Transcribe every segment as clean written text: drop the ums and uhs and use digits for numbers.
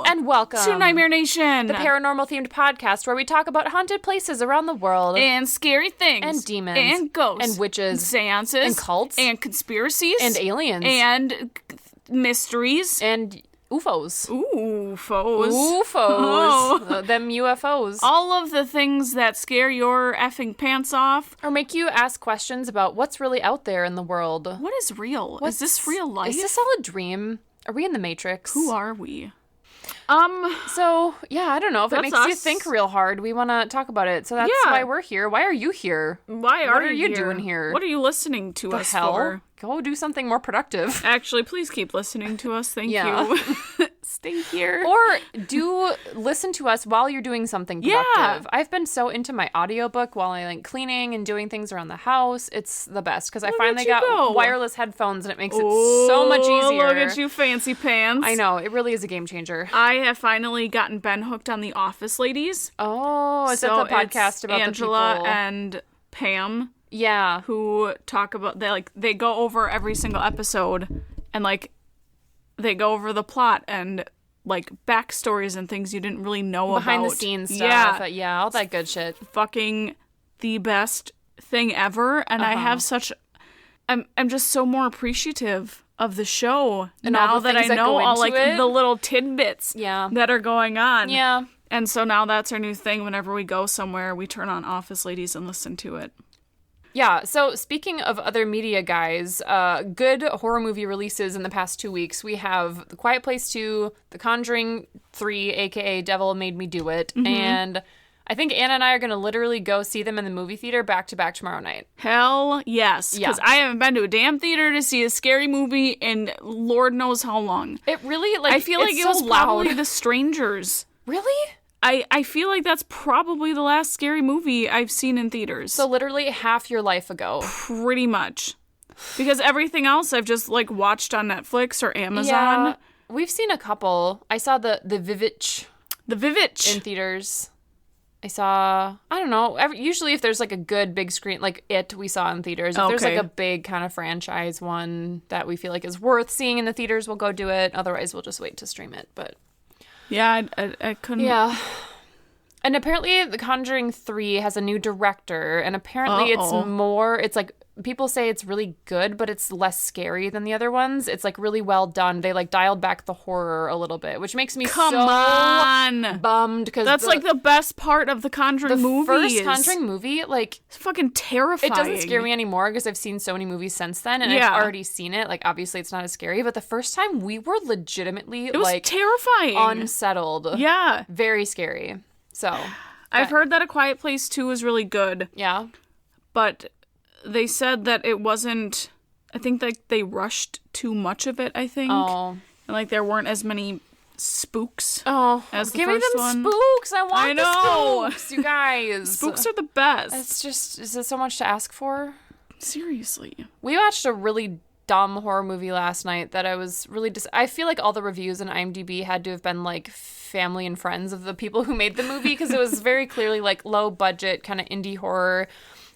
And welcome to Nightmare Nation, the paranormal-themed podcast where we talk about haunted places around the world. And scary things. And demons. And ghosts. And witches. And seances. And cults. And conspiracies. And aliens. And mysteries. And UFOs. UFOs. UFOs. Them UFOs. All of the things that scare your effing pants off. Or make you ask questions about what's really out there in the world. What is real? Is this real life? Is this all a dream? Are we in the Matrix? Who are we? So, yeah, I don't know. If it makes us. you think real hard, we want to talk about it. So that's why we're here. Why are you here? What are you doing here? What are you listening to us for? Go do something more productive. Actually, please keep listening to us. Thank you. Stay here. Or do listen to us while you're doing something productive. Yeah. I've been so into my audiobook while I like cleaning and doing things around the house. It's the best because I finally got wireless headphones and it makes it so much easier. Look at you, fancy pants. I know. It really is a game changer. I have finally gotten Ben hooked on The Office Ladies. Oh, is that the podcast about Angela the people? and Pam? Yeah. Who talk about, they go over every single episode and like they go over the plot and like backstories and things you didn't really know behind about. The scenes stuff. Yeah, all that good shit. Fucking the best thing ever. And I have I'm just so more appreciative of the show and now that I know all like the little tidbits that are going on. Yeah. And so now that's our new thing. Whenever we go somewhere, we turn on Office Ladies and listen to it. Yeah, so speaking of other media guys, good horror movie releases in the past 2 weeks. We have The Quiet Place 2, The Conjuring 3, aka Devil Made Me Do It, and I think Anna and I are going to literally go see them in the movie theater back to back tomorrow night. Hell yes, because I haven't been to a damn theater to see a scary movie in Lord knows how long. It really, like, I feel like it was probably The Strangers. Really? I feel like that's probably the last scary movie I've seen in theaters. So literally half your life ago. Pretty much. Because everything else I've just like watched on Netflix or Amazon. Yeah, we've seen a couple. I saw the Vivitch. The Vivitch. In theaters. I saw, I don't know, usually if there's like a good big screen, like It we saw in theaters. If there's like a big kind of franchise one that we feel like is worth seeing in the theaters, we'll go do it. Otherwise, we'll just wait to stream it. But yeah, I couldn't. Yeah. And apparently The Conjuring 3 has a new director, and apparently it's like, people say it's really good, but it's less scary than the other ones. It's like really well done. They like dialed back the horror a little bit, which makes me bummed. Because that's like the best part of the Conjuring movies. The first Conjuring movie, like, it's fucking terrifying. It doesn't scare me anymore because I've seen so many movies since then, and I've already seen it. Like, obviously it's not as scary, but the first time we were legitimately it was like terrifying, unsettled. Yeah, very scary. So I've heard that A Quiet Place 2 is really good. Yeah, but they said that it wasn't, I think like they rushed too much of it, I think. Oh. And like there weren't as many spooks as the first one. Give me them spooks. I want the spooks, you guys. Spooks are the best. It's just, is it so much to ask for? Seriously. We watched a really dumb horror movie last night that I was really I feel like all the reviews on IMDb had to have been like family and friends of the people who made the movie because it was very clearly like low budget kind of indie horror.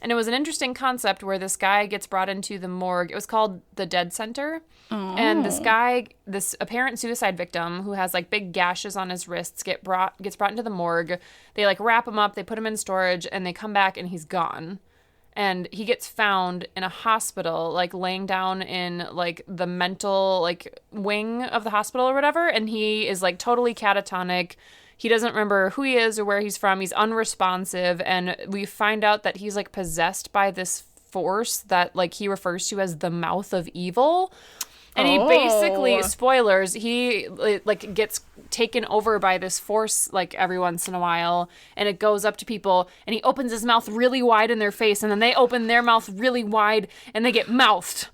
And it was an interesting concept where this guy gets brought into the morgue. It was called the Dead Center. Oh. And this guy, this apparent suicide victim who has like big gashes on his wrists gets brought into the morgue. They like wrap him up, they put him in storage, and they come back and he's gone. And he gets found in a hospital, like laying down in like the mental like wing of the hospital or whatever. And he is like totally catatonic. He doesn't remember who he is or where he's from. He's unresponsive. And we find out that he's like possessed by this force that like he refers to as the mouth of evil. And he basically, spoilers, he like gets taken over by this force like every once in a while, and it goes up to people and he opens his mouth really wide in their face, and then they open their mouth really wide and they get mouthed.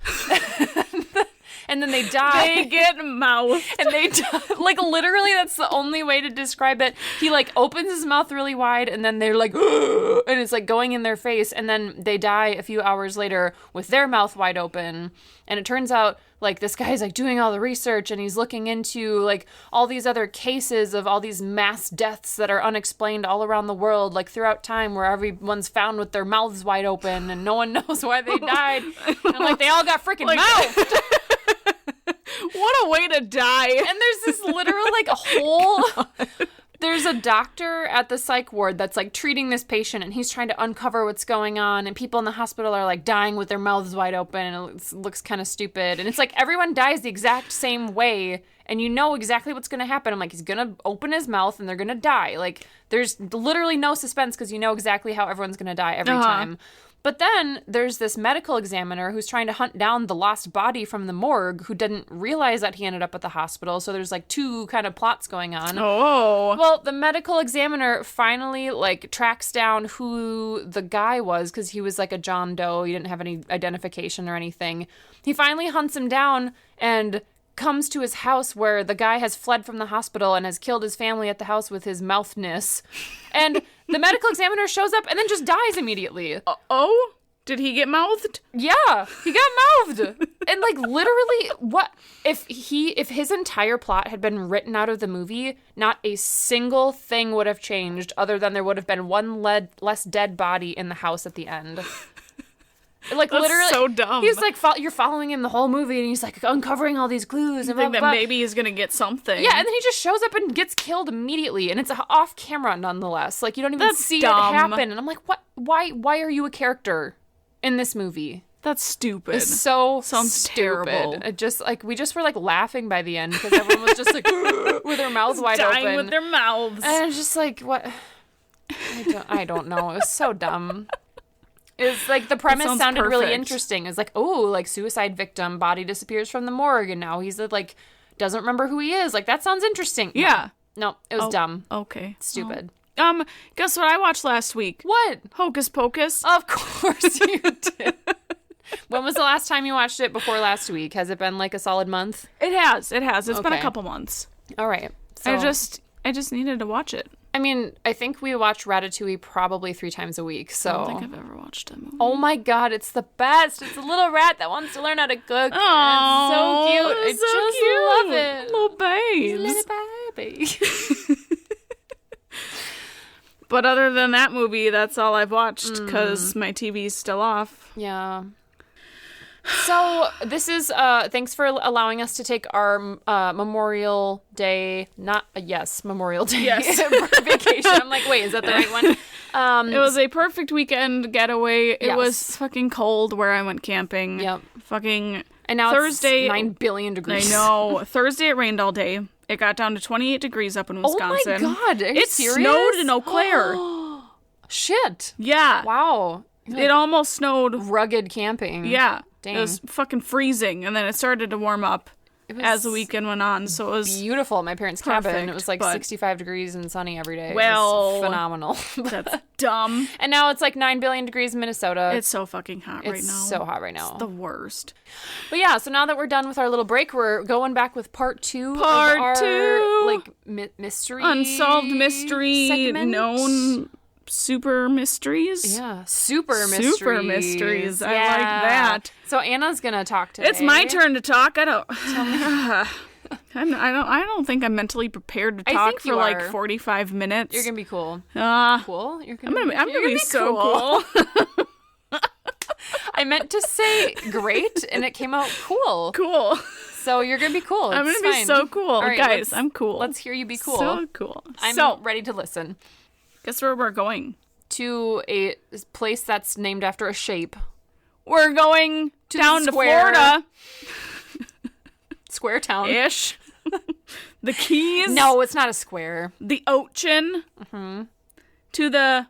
And then they die. They get mouthed. And they die. Like, literally, that's the only way to describe it. He, like, opens his mouth really wide, and then they're like, and it's, like, going in their face. And then they die a few hours later with their mouth wide open. And it turns out, like, this guy's, like, doing all the research, and he's looking into, like, all these other cases of all these mass deaths that are unexplained all around the world, like, throughout time, where everyone's found with their mouths wide open, and no one knows why they died. And, like, they all got freaking mouthed. What a way to die. And there's this literal, like, a whole... There's a doctor at the psych ward that's, like, treating this patient, and he's trying to uncover what's going on, and people in the hospital are, like, dying with their mouths wide open, and it looks kind of stupid. And it's like, everyone dies the exact same way, and you know exactly what's going to happen. I'm like, he's going to open his mouth, and they're going to die. Like, there's literally no suspense, because you know exactly how everyone's going to die every time. But then there's this medical examiner who's trying to hunt down the lost body from the morgue who didn't realize that he ended up at the hospital. So there's like two kind of plots going on. Oh. Well, the medical examiner finally like tracks down who the guy was because he was like a John Doe. He didn't have any identification or anything. He finally hunts him down and comes to his house where the guy has fled from the hospital and has killed his family at the house with his mouthness. And the medical examiner shows up and then just dies immediately. Oh? Did he get mouthed? Yeah, he got mouthed. And like literally, what if his entire plot had been written out of the movie, not a single thing would have changed other than there would have been one less dead body in the house at the end. Like, that's literally, so dumb. He's like, you're following him the whole movie, and he's like uncovering all these clues. And think that maybe he's gonna get something. Yeah, and then he just shows up and gets killed immediately, and it's off camera nonetheless. Like, you don't even see dumb. it happen. And I'm like, what? Why are you a character in this movie? That's stupid. It's so sounds stupid. terrible. It just like we just were like laughing by the end because everyone was just like with their mouths wide dying open, with their mouths. And it's just like what? I don't know. It was so dumb. It's like the premise sounded really interesting. It's like, oh, like suicide victim, body disappears from the morgue, and now he's like doesn't remember who he is. Like that sounds interesting. Yeah. No, it was dumb. Okay. Stupid. Guess what I watched last week? What? Hocus Pocus. Of course you did. When was the last time you watched it before last week? Has it been like a solid month? It has. It's been a couple months. All right. So I just needed to watch it. I mean, I think we watch Ratatouille probably 3 times a week, so... I don't think I've ever watched that movie. Oh my god, it's the best! It's a little rat that wants to learn how to cook. Oh, it's so cute! I just love it. Little babes. Little baby. But other than that movie, that's all I've watched, because my TV's still off. Yeah. So, this is, thanks for allowing us to take our Memorial Day, Memorial Day vacation. I'm like, wait, is that the right one? It was a perfect weekend getaway. It was fucking cold where I went camping. Yep. Fucking and now Thursday, it's 9 billion degrees. I know. Thursday it rained all day. It got down to 28 degrees up in Wisconsin. Oh my god, are you serious? It snowed in Eau Claire. Shit. Yeah. Wow. It almost snowed. Rugged camping. Yeah. Dang. It was fucking freezing, and then it started to warm up as the weekend went on, so it was beautiful at my parents' cabin. It was like 65 degrees and sunny every day. Well, it was phenomenal. That's dumb. And now it's like 9 billion degrees in Minnesota. It's so fucking hot right now. It's so hot right now. It's the worst. But yeah, so now that we're done with our little break, we're going back with part two of like mystery, unsolved mystery, segment. Known super mysteries. Yeah, super mysteries. Super mysteries. I like that. So Anna's gonna talk today. It's my turn to talk. I don't think I'm mentally prepared to talk for like 45 minutes. You're gonna be cool. Cool. I'm gonna be so cool. I meant to say great, and it came out cool. Cool. So you're gonna be cool. I'm gonna be so cool, right, guys. I'm cool. Let's hear you be cool. So cool. I'm ready to listen. Guess where we're going? To a place that's named after a shape. We're going down to Florida. Square town. Ish. The Keys. No, it's not a square. The Ocean. Mm-hmm. To the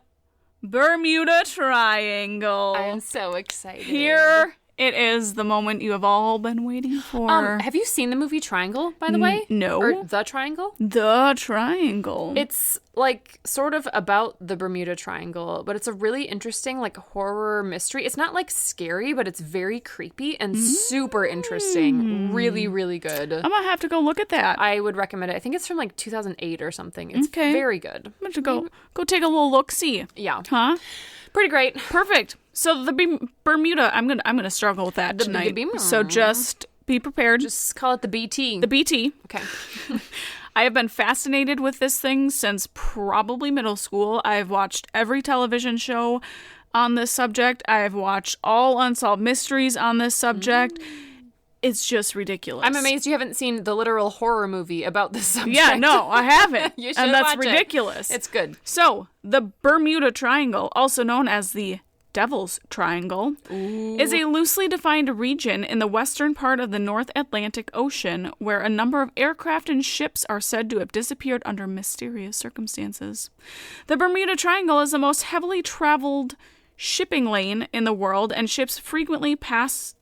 Bermuda Triangle. I'm so excited. Here it is, the moment you have all been waiting for. Have you seen the movie Triangle, by the way? No. Or The Triangle? The Triangle. It's like sort of about the Bermuda Triangle, but it's a really interesting like horror mystery. It's not like scary, but it's very creepy and super interesting. Really, really good. I'm gonna have to go look at that. I would recommend it. I think it's from like 2008 or something. It's very good. I'm gonna go take a little look-see. Yeah. Huh? Pretty great. Perfect. So the Bermuda, I'm gonna struggle with that tonight. So just be prepared. Just call it the BT. The BT. Okay. I have been fascinated with this thing since probably middle school. I've watched every television show on this subject. I've watched all Unsolved Mysteries on this subject. It's just ridiculous. I'm amazed you haven't seen the literal horror movie about this subject. Yeah, no, I haven't. You should and that's watch ridiculous. It's good. So, the Bermuda Triangle, also known as the Devil's Triangle, is a loosely defined region in the western part of the North Atlantic Ocean where a number of aircraft and ships are said to have disappeared under mysterious circumstances. The Bermuda Triangle is the most heavily traveled shipping lane in the world, and ships frequently pass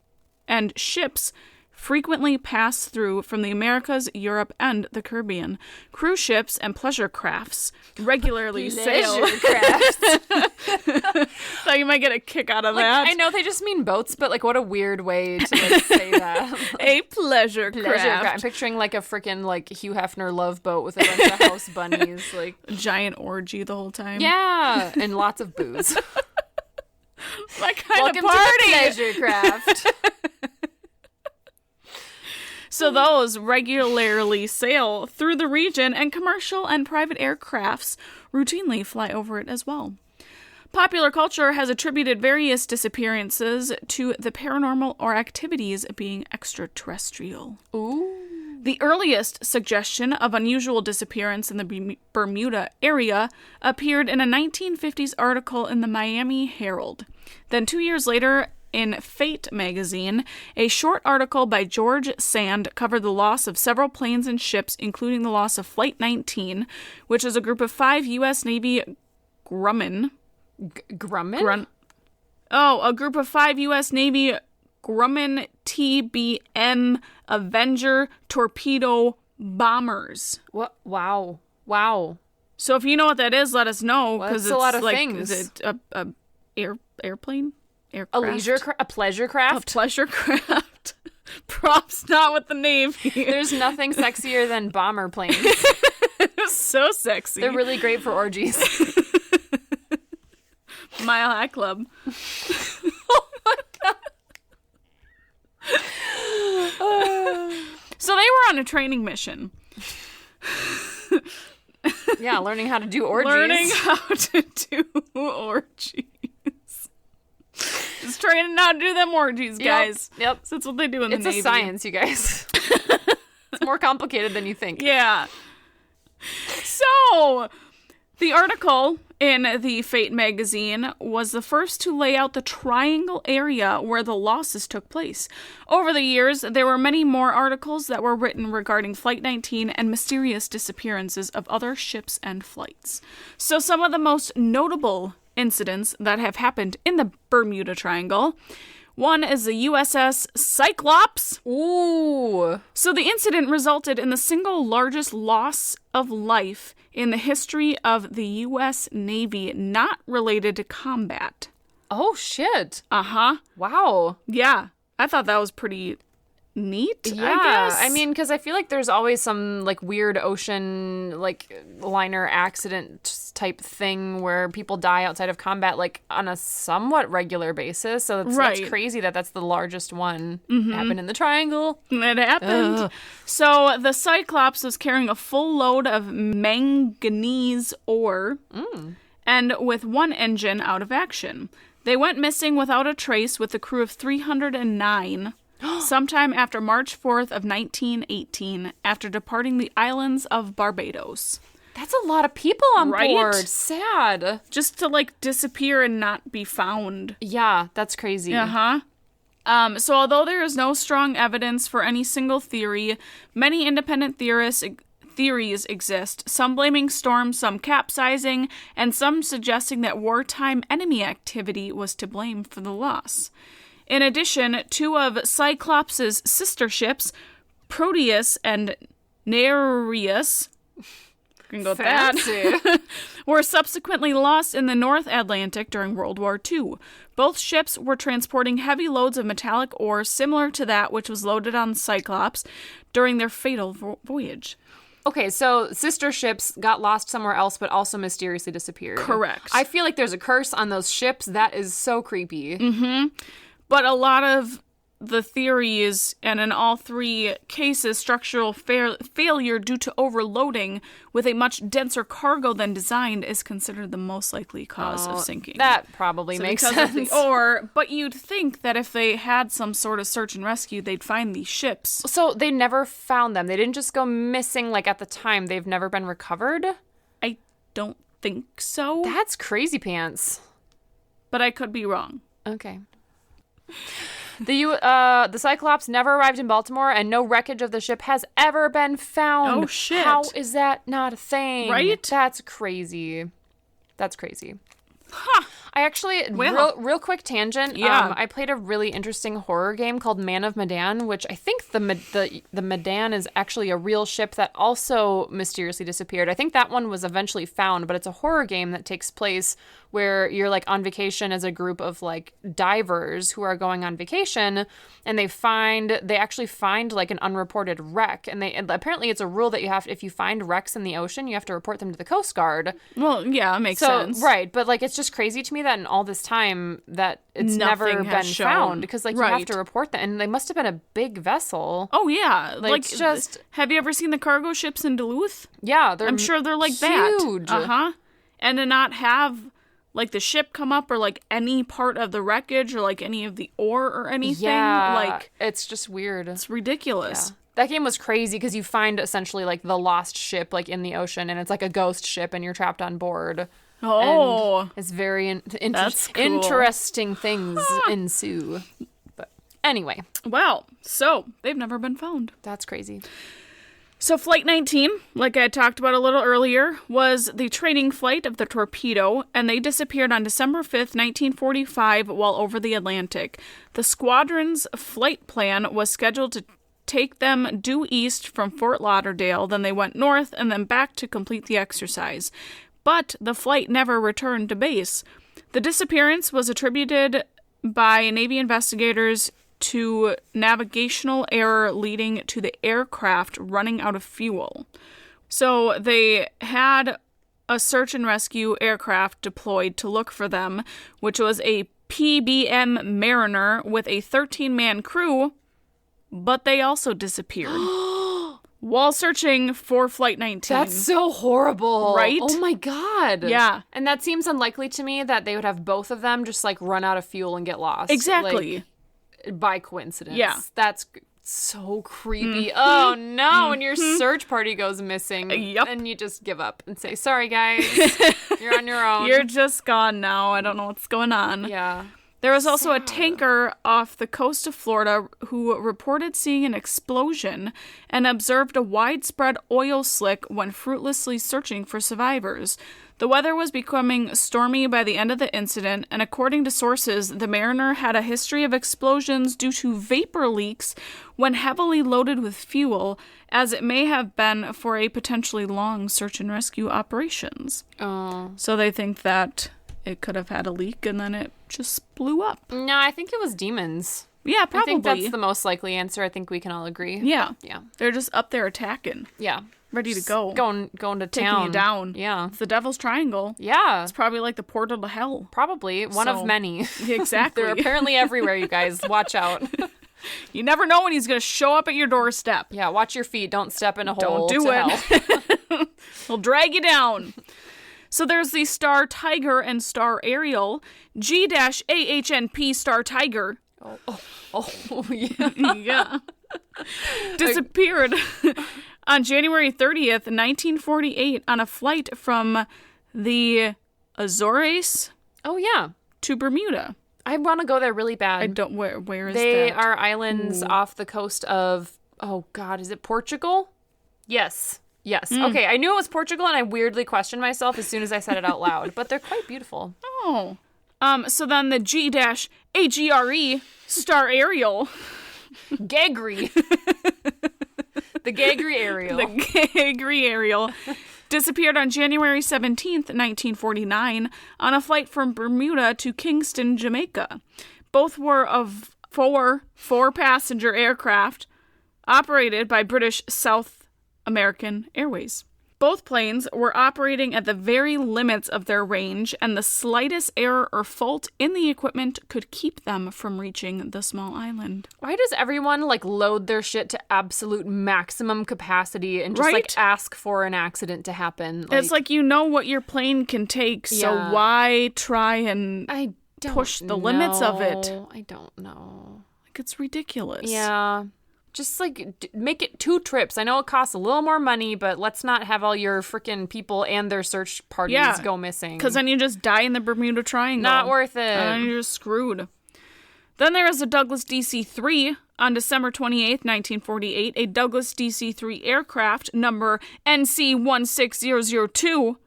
through from the Americas, Europe, and the Caribbean. Cruise ships and pleasure crafts regularly sail. Thought you might get a kick out of that. I know they just mean boats, but what a weird way to say that. A pleasure craft. I'm picturing a freaking Hugh Hefner love boat with a bunch of house bunnies, a giant orgy the whole time. Yeah, and lots of booze. My kind Welcome of party. To the pleasure craft. So those regularly sail through the region, and commercial and private aircrafts routinely fly over it as well. Popular culture has attributed various disappearances to the paranormal or activities being extraterrestrial. Ooh. The earliest suggestion of unusual disappearance in the Bermuda area appeared in a 1950s article in the Miami Herald. Then 2 years later, in Fate magazine, a short article by George Sand covered the loss of several planes and ships, including the loss of Flight 19, which is a group of 5 U.S. Navy Grumman. Grumman? A group of 5 U.S. Navy Grumman TBM Avenger torpedo bombers. What? Wow. So if you know what that is, let us know. Well, it's a lot of things. Is it a airplane? Aircraft? A pleasure craft? A pleasure craft. Props not with the Navy. There's nothing sexier than bomber planes. So sexy. They're really great for orgies. Mile High Club. Oh my god. So they were on a training mission. Yeah, learning how to do orgies. Just training how to do them orgies, guys. Yep. So that's what they do in the Navy. It's a science, you guys. It's more complicated than you think. Yeah. So, the article in the Fate magazine was the first to lay out the triangle area where the losses took place. Over the years, there were many more articles that were written regarding Flight 19 and mysterious disappearances of other ships and flights. So some of the most notable incidents that have happened in the Bermuda Triangle. One is the USS Cyclops. Ooh. So the incident resulted in the single largest loss of life in the history of the U.S. Navy, not related to combat. Oh, shit. Uh-huh. Wow. Yeah. I thought that was pretty neat, yeah, I guess. I mean, because I feel like there's always some weird ocean liner accident type thing where people die outside of combat on a somewhat regular basis. So that's crazy that's the largest one. Mm-hmm. Happened in the Triangle. It happened. Ugh. So the Cyclops was carrying a full load of manganese ore and with one engine out of action. They went missing without a trace with a crew of 309 sometime after March 4th of 1918, after departing the islands of Barbados. That's a lot of people on board. Sad. Just to disappear and not be found. Yeah, that's crazy. Uh-huh. So although there is no strong evidence for any single theory, many independent theories exist, some blaming storms, some capsizing, and some suggesting that wartime enemy activity was to blame for the loss. In addition, 2 of Cyclops' sister ships, Proteus and Nereus, can go with that, were subsequently lost in the North Atlantic during World War II. Both ships were transporting heavy loads of metallic ore similar to that which was loaded on Cyclops during their fatal voyage. Okay, so sister ships got lost somewhere else, but also mysteriously disappeared. Correct. I feel like there's a curse on those ships. That is so creepy. Mm-hmm. But a lot of the theories, and in all three cases, structural failure due to overloading with a much denser cargo than designed is considered the most likely cause of sinking. That probably makes sense. But you'd think that if they had some sort of search and rescue, they'd find these ships. So they never found them. They didn't just go missing like at the time. They've never been recovered? I don't think so. That's crazy pants. But I could be wrong. Okay. The Cyclops never arrived in Baltimore, and no wreckage of the ship has ever been found. Oh, shit. How is that not a thing? Right? That's crazy. That's crazy. Huh. I actually, real quick tangent. Yeah. I played a really interesting horror game called Man of Medan, which I think the Medan is actually a real ship that also mysteriously disappeared. I think that one was eventually found, but it's a horror game that takes place where you're like on vacation as a group of like divers who are going on vacation, and they actually find like an unreported wreck, and apparently it's a rule that if you find wrecks in the ocean, you have to report them to the Coast Guard. Well, yeah, it makes sense. Right, but like it's just crazy to me that in all this time that it's never been found, because like you have to report that, and they must have been a big vessel. Oh yeah, like just have you ever seen the cargo ships in Duluth? Yeah, I'm sure they're like huge. That. And to not have like the ship come up or like any part of the wreckage or like any of the ore or anything, like it's just weird. It's ridiculous. Yeah. That game was crazy because you find essentially like the lost ship like in the ocean, and it's like a ghost ship, and you're trapped on board. Oh, and it's very that's cool. Interesting things ensue. But anyway, well, so they've never been found. That's crazy. So Flight 19, like I talked about a little earlier, was the training flight of the torpedo, and they disappeared on December 5th, 1945, while over the Atlantic. The squadron's flight plan was scheduled to take them due east from Fort Lauderdale, then they went north and then back to complete the exercise. But the flight never returned to base. The disappearance was attributed by Navy investigators to navigational error leading to the aircraft running out of fuel. So they had a search and rescue aircraft deployed to look for them, which was a PBM Mariner with a 13-man crew, but they also disappeared while searching for Flight 19. That's so horrible. Right? Oh my God. Yeah. And that seems unlikely to me that they would have both of them just like run out of fuel and get lost. Exactly. Like, by coincidence. Yeah. That's so creepy. Oh no, when your search party goes missing, and you just give up and say, sorry guys, you're on your own. You're just gone now. I don't know what's going on. Yeah. There was also a tanker off the coast of Florida who reported seeing an explosion and observed a widespread oil slick when fruitlessly searching for survivors. The weather was becoming stormy by the end of the incident, and according to sources, the Mariner had a history of explosions due to vapor leaks when heavily loaded with fuel, as it may have been for a potentially long search and rescue operations. Oh. So they think that it could have had a leak and then it just blew up. No, I think it was demons. Yeah, probably. I think that's the most likely answer. I think we can all agree. Yeah. Yeah. They're just up there attacking. Yeah. Ready to go. Going to town. Taking you down. Yeah. It's the Devil's Triangle. Yeah. It's probably like the portal to hell. Probably. One of many. Exactly. They're apparently everywhere, you guys. Watch out. You never know when he's going to show up at your doorstep. Yeah, watch your feet. Don't step in a hole. Don't do it. He'll drag you down. So there's the Star Tiger and Star Ariel. G-AHNP Star Tiger. Oh, yeah. Yeah. Disappeared on January 30th, 1948 on a flight from the Azores. Oh, yeah. To Bermuda. I want to go there really bad. I don't. Where is they that? are islands off the coast of, oh God, is it Portugal? Yes. Okay, I knew it was Portugal, and I weirdly questioned myself as soon as I said it out loud, but they're quite beautiful. Oh. So then the G-AGRE Star Ariel. Gagri. The Gagri Ariel. The Gagri Ariel disappeared on January 17th, 1949, on a flight from Bermuda to Kingston, Jamaica. Both were of four-passenger aircraft operated by British South American Airways. Both planes were operating at the very limits of their range, and the slightest error or fault in the equipment could keep them from reaching the small island. Why does everyone, like, load their shit to absolute maximum capacity and just, like, ask for an accident to happen? Like, it's like, you know what your plane can take, so why try and push the limits of it? I don't know. Like, it's ridiculous. Yeah. Just, like, make it 2 trips. I know it costs a little more money, but let's not have all your freaking people and their search parties go missing. Because then you just die in the Bermuda Triangle. Not worth it. And then you're just screwed. Then there was a Douglas DC-3 on December 28th, 1948. A Douglas DC-3 aircraft, number NC-16002,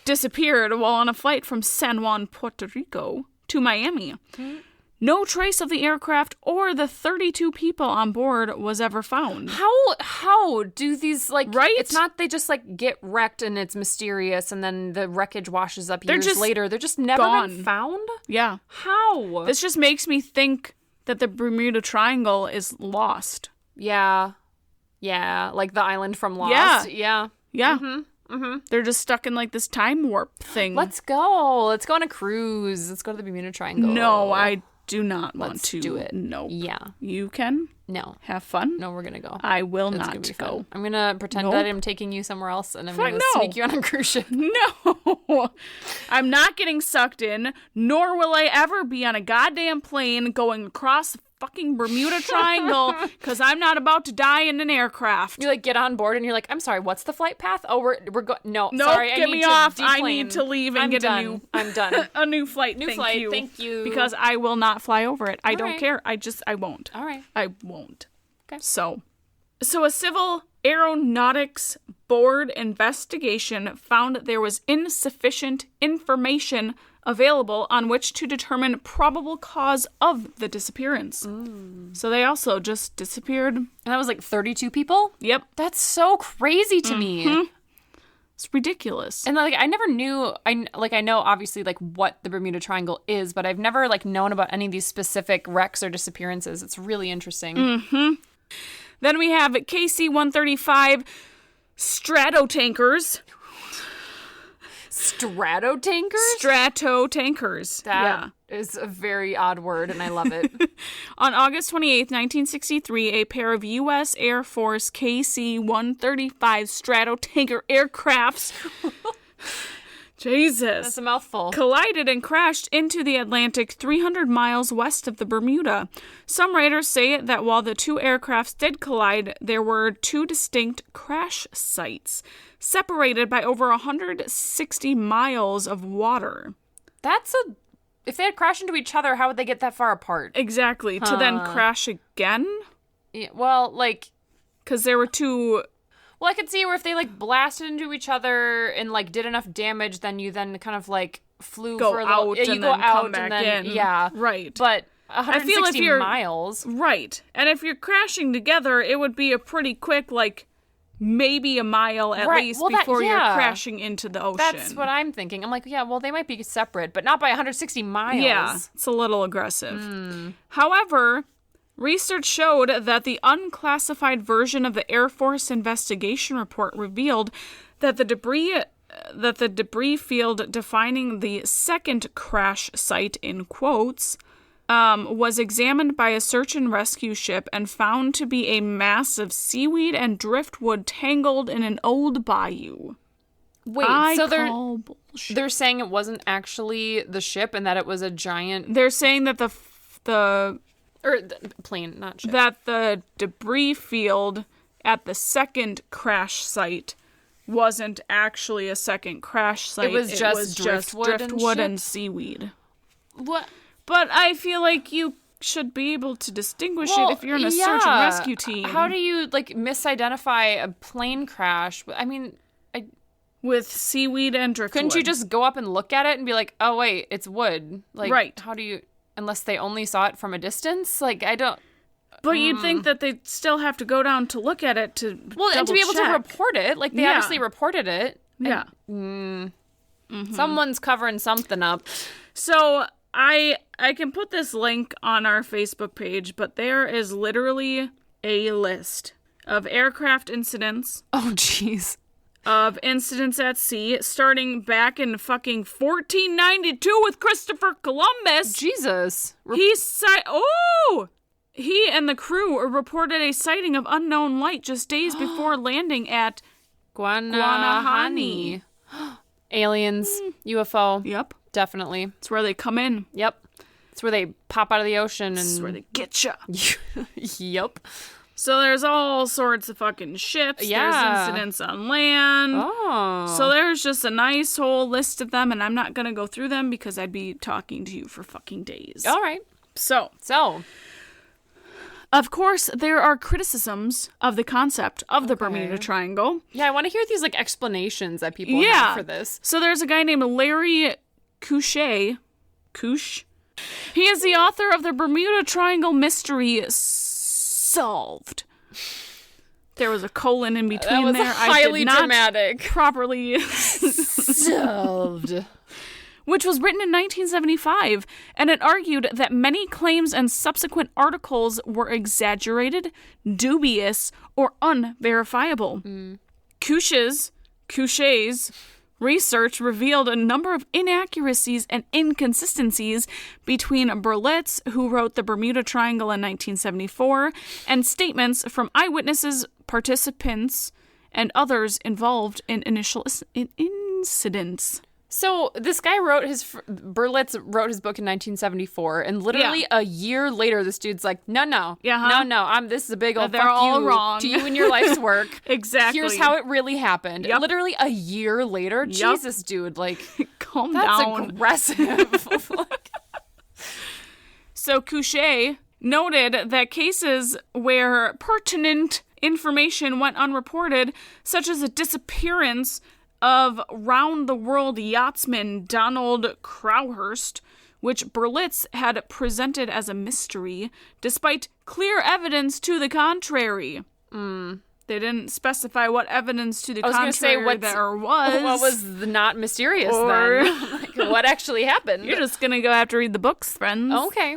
disappeared while on a flight from San Juan, Puerto Rico to Miami. Mm-hmm. No trace of the aircraft or the 32 people on board was ever found. How do these, like... Right? It's not they just, like, get wrecked and it's mysterious and then the wreckage washes up years later. They're just never been found? Yeah. How? This just makes me think that the Bermuda Triangle is lost. Yeah. Yeah. Like the island from Lost. Yeah. Mm-hmm. Mm-hmm. They're just stuck in, like, this time warp thing. Let's go. Let's go on a cruise. Let's go to the Bermuda Triangle. No, I do not want to. Let's do it. No. Yeah. You can? No. Have fun? No, we're going to go. I will not go. Fun. I'm going to pretend that I'm taking you somewhere else and I'm going to sneak you on a cruise ship. No. I'm not getting sucked in, nor will I ever be on a goddamn plane going across the fucking Bermuda Triangle because I'm not about to die in an aircraft. You, like, get on board and you're like, I'm sorry, what's the flight path? Oh, we're going. No, nope, sorry, get me off. I need to leave and get done. a new. I'm done. A new flight. Thank you. Because I will not fly over it. I don't care. I won't. All right. I won't. Okay. So a Civil Aeronautics Board investigation found that there was insufficient information available on which to determine probable cause of the disappearance. So they also just disappeared. And that was like 32 people? Yep. That's so crazy to me. It's ridiculous. And, like, I never knew, I know obviously, like, what the Bermuda Triangle is, but I've never, like, known about any of these specific wrecks or disappearances. It's really interesting. Mm-hmm. Then we have KC-135 stratotankers. Stratotankers? That is a very odd word, and I love it. On August 28th, 1963, a pair of U.S. Air Force KC-135 stratotanker aircrafts Jesus. That's a mouthful. Collided and crashed into the Atlantic 300 miles west of the Bermuda. Some writers say that while the two aircrafts did collide, there were two distinct crash sites, separated by over 160 miles of water. If they had crashed into each other, how would they get that far apart? Exactly. To then crash again? Yeah, well, like... Because there were two... Well, I could see where if they, like, blasted into each other and, like, did enough damage, then you then kind of, like, flew for a little... Yeah, you go out and then in. Yeah. Right. But 160 miles... Right. And if you're crashing together, it would be a pretty quick, like, maybe a mile at least before you're crashing into the ocean. That's what I'm thinking. I'm like, yeah, well, they might be separate, but not by 160 miles. Yeah, it's a little aggressive. However... Research showed that the unclassified version of the Air Force investigation report revealed that the debris field defining the second crash site, in quotes, was examined by a search and rescue ship and found to be a mass of seaweed and driftwood tangled in an old bayou. Wait, so they're saying it wasn't actually the ship and that it was a giant... They're saying that the plane, not ship. That the debris field at the second crash site wasn't actually a second crash site. It was just driftwood and seaweed. What? But I feel like you should be able to distinguish it if you're in a search and rescue team. How do you, like, misidentify a plane crash? I mean... With seaweed and driftwood. Couldn't you just go up and look at it and be like, oh, wait, it's wood? Like, right. How do you... Unless they only saw it from a distance? Like, I don't... But you'd think that they'd still have to go down to look at it to and to be able to report it. Like, they obviously reported it. Yeah. Someone's covering something up. So, I can put this link on our Facebook page, but there is literally a list of aircraft incidents. Oh, jeez. of incidents at sea, starting back in fucking 1492 with Christopher Columbus. Jesus. He and the crew reported a sighting of unknown light just days before landing at Guanahani. Aliens, UFO. Yep. Definitely. It's where they come in. Yep. It's where they pop out of the ocean. And it's where they get you. Yep. So there's all sorts of fucking ships. Yeah. There's incidents on land. Oh. So there's just a nice whole list of them, and I'm not going to go through them because I'd be talking to you for fucking days. All right. So. Of course, there are criticisms of the concept of the Bermuda Triangle. Yeah, I want to hear these like explanations that people have for this. So there's a guy named Larry Couche. He is the author of the Bermuda Triangle Mystery Solved. There was a colon in between there. Highly dramatic. Properly solved. Which was written in 1975, and it argued that many claims and subsequent articles were exaggerated, dubious, or unverifiable. Couche's research revealed a number of inaccuracies and inconsistencies between Berlitz, who wrote the Bermuda Triangle in 1974, and statements from eyewitnesses, participants, and others involved in initial incidents. So this guy Berlitz wrote his book in 1974, and literally a year later, this dude's like, no, this is a big old they're fuck all you wrong. to you and your life's work. Exactly. Here's how it really happened. Yep. Literally a year later. Yep. Jesus, dude, like, calm that's down. Aggressive. So Couche noted that cases where pertinent information went unreported, such as a disappearance of round-the-world yachtsman Donald Crowhurst, which Berlitz had presented as a mystery, despite clear evidence to the contrary. They didn't specify what evidence to the contrary there was. What was not mysterious then? Like, what actually happened? You're just going to go have to read the books, friends. Okay.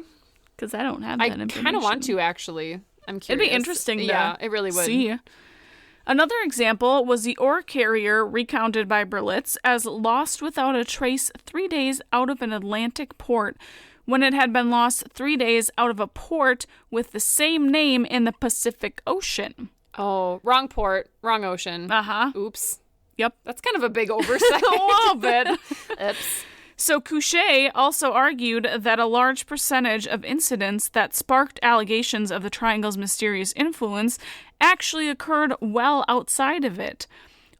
Because I don't have that information. I kind of want to, actually. I'm curious. It'd be interesting to it really would. See. Another example was the ore carrier recounted by Berlitz as lost without a trace 3 days out of an Atlantic port, when it had been lost 3 days out of a port with the same name in the Pacific Ocean. Oh, wrong port, wrong ocean. Uh-huh. Oops. Yep. That's kind of a big oversight. A little bit. Oops. So Couche also argued that a large percentage of incidents that sparked allegations of the Triangle's mysterious influence actually occurred well outside of it.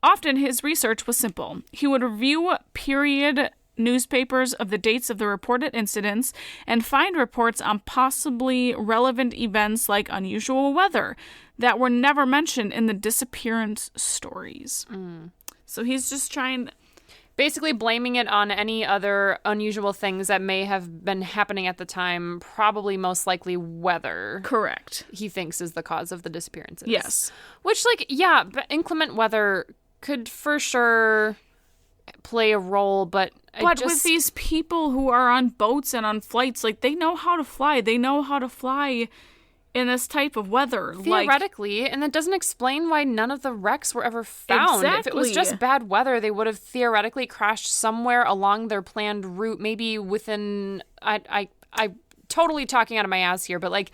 Often his research was simple. He would review period newspapers of the dates of the reported incidents and find reports on possibly relevant events like unusual weather that were never mentioned in the disappearance stories. So he's just trying... Basically blaming it on any other unusual things that may have been happening at the time, probably most likely weather. Correct. He thinks is the cause of the disappearances. Yes. Which, but inclement weather could for sure play a role, but with these people who are on boats and on flights, like, they know how to fly. They know how to fly in this type of weather. Theoretically, and that doesn't explain why none of the wrecks were ever found. Exactly. If it was just bad weather, they would have theoretically crashed somewhere along their planned route, maybe within, I totally talking out of my ass here, but like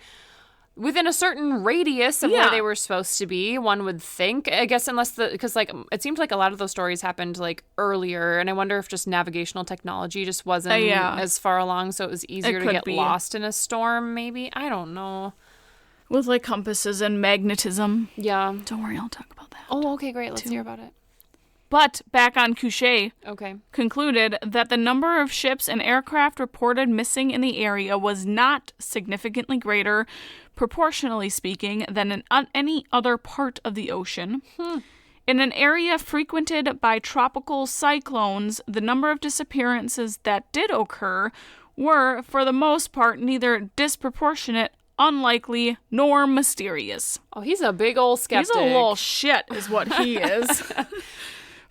within a certain radius of where they were supposed to be, one would think. I guess because like it seemed like a lot of those stories happened like earlier, and I wonder if just navigational technology just wasn't as far along, so it was easier to get lost in a storm, maybe. I don't know. With, like, compasses and magnetism. Yeah. Don't worry, I'll talk about that. Oh, okay, great. Let's hear about it. But, back on Couche, okay, concluded that the number of ships and aircraft reported missing in the area was not significantly greater, proportionally speaking, than in any other part of the ocean. In an area frequented by tropical cyclones, the number of disappearances that did occur were, for the most part, neither disproportionate, unlikely, nor mysterious. Oh, he's a big old skeptic. He's a little shit, is what he is.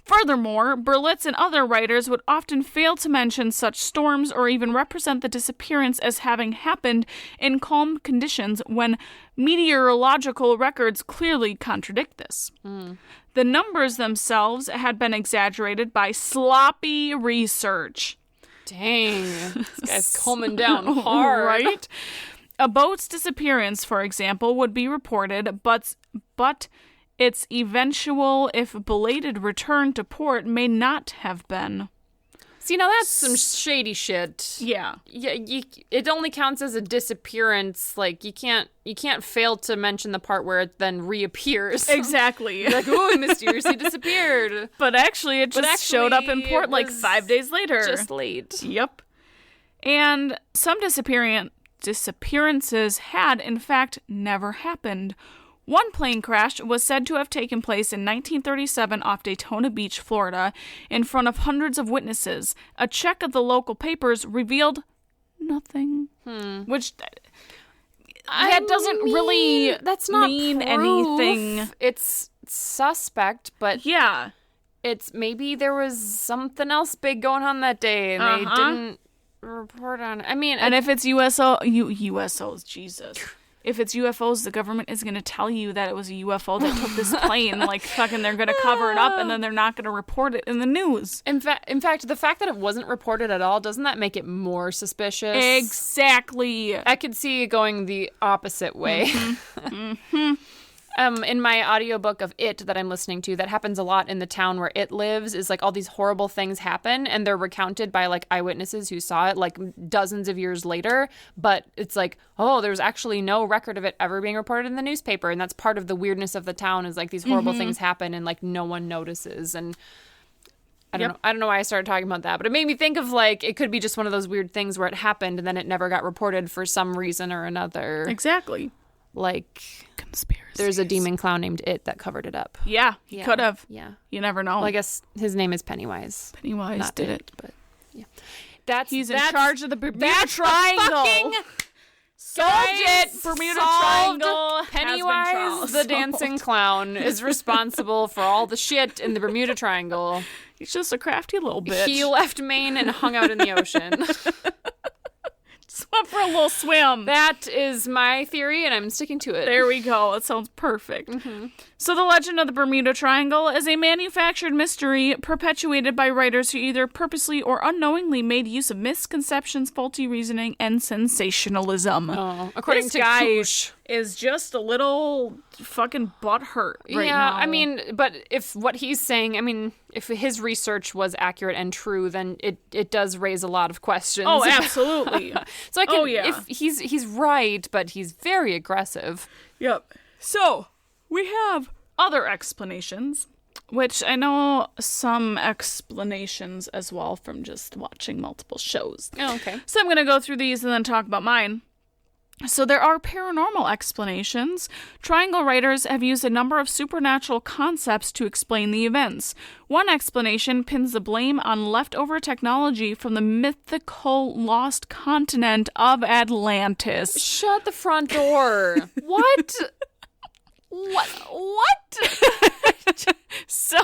Furthermore, Berlitz and other writers would often fail to mention such storms or even represent the disappearance as having happened in calm conditions when meteorological records clearly contradict this. The numbers themselves had been exaggerated by sloppy research. Dang, this guy's coming down hard. Right? A boat's disappearance, for example, would be reported, but its eventual, if belated, return to port may not have been. See, now that's some shady shit. Yeah. It only counts as a disappearance. Like, you can't fail to mention the part where it then reappears. Exactly. Like, ooh, it mysteriously disappeared. But actually, it just showed up in port like 5 days later. Just late. Yep. And some disappearances had, in fact, never happened. One plane crash was said to have taken place in 1937 off Daytona Beach, Florida, in front of hundreds of witnesses. A check of the local papers revealed nothing. Which that doesn't really that's not mean proof. Anything. It's suspect, but yeah, it's maybe there was something else big going on that day, and they didn't report on it. I mean, and if it's USOs, Jesus. If it's UFOs, the government is going to tell you that it was a UFO that took this plane. Like, fucking, they're going to cover it up, and then they're not going to report it in the news. In fact, the fact that it wasn't reported at all, doesn't that make it more suspicious? Exactly. I could see it going the opposite way. In my audiobook of It that I'm listening to, that happens a lot in the town where It lives, is like all these horrible things happen, and they're recounted by like eyewitnesses who saw it like dozens of years later, but it's like, oh, there's actually no record of it ever being reported in the newspaper, and that's part of the weirdness of the town, is like these horrible things happen and like no one notices. And I don't know why I started talking about that, but it made me think of like it could be just one of those weird things where it happened and then it never got reported for some reason or another. Exactly. Like conspiracy. There's a demon clown named It that covered it up. Yeah, he could have. Yeah. You never know. Well, I guess his name is Pennywise. Pennywise did it. But yeah. He's in charge of the Bermuda Triangle. Solved it. Bermuda Triangle. Pennywise the dancing clown is responsible for all the shit in the Bermuda Triangle. He's just a crafty little bitch. He left Maine and hung out in the ocean. Just went for a little swim. That is my theory, and I'm sticking to it. There we go. It sounds perfect. So the legend of the Bermuda Triangle is a manufactured mystery perpetuated by writers who either purposely or unknowingly made use of misconceptions, faulty reasoning, and sensationalism. Oh, according this to guy Koosh is just a little fucking butthurt right yeah, now. I mean, but if what he's saying, I mean, if his research was accurate and true, then it does raise a lot of questions. Oh, absolutely. So I can, if he's right, but he's very aggressive. Yep. So we have other explanations, which I know some explanations as well from just watching multiple shows. Oh, okay. So I'm going to go through these and then talk about mine. So there are paranormal explanations. Triangle writers have used a number of supernatural concepts to explain the events. One explanation pins the blame on leftover technology from the mythical lost continent of Atlantis. Shut the front door. What? What? So,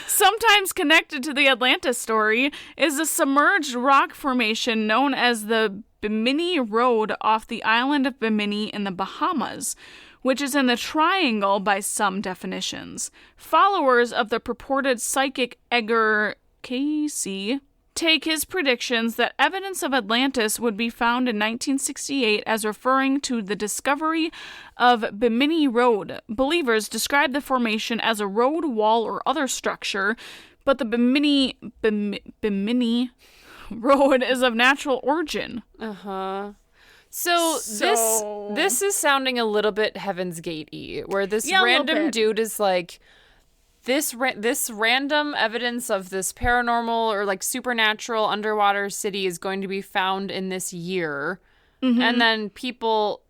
sometimes connected to the Atlantis story is a submerged rock formation known as the Bimini Road off the island of Bimini in the Bahamas, which is in the Triangle by some definitions. Followers of the purported psychic Edgar Cayce take his predictions that evidence of Atlantis would be found in 1968 as referring to the discovery of Bimini Road. Believers describe the formation as a road, wall, or other structure, but the Bimini Road is of natural origin. So this is sounding a little bit Heaven's Gate-y, where this random dude is like, this random evidence of this paranormal or like supernatural underwater city is going to be found in this year. And then